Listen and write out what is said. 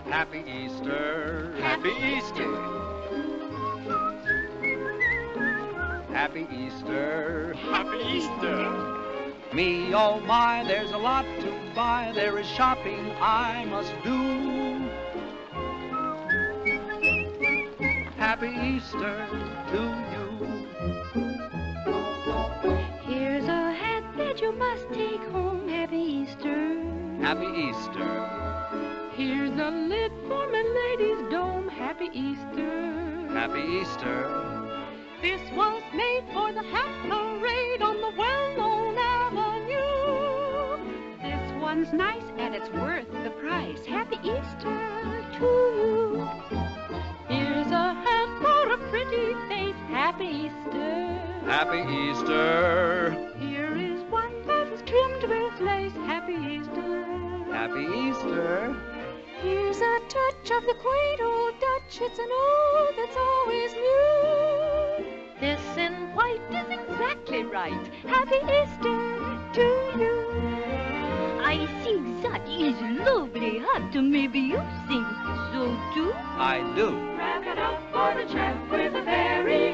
Happy Easter. Happy Easter. Happy Easter. Happy Easter. Me, oh my, there's a lot to buy. There is shopping I must do. Happy Easter to you. Here's a hat that you must take home. Happy Easter. Happy Easter. Here's a lid for my lady's dome. Happy Easter. Happy Easter. This was made for the hat parade on the well-known avenue. This one's nice and it's worth the price. Happy Easter to you. Here's a hat for a pretty face. Happy Easter. Happy Easter. Here is one that's trimmed with lace. Happy Easter. Happy Easter. Here's a touch of the quaint old Dutch. It's an ode that's always new. This in white is exactly right. Happy Easter to you. I think that is lovely hat. Maybe you think so too? I do. Wrap it up for the chap with a very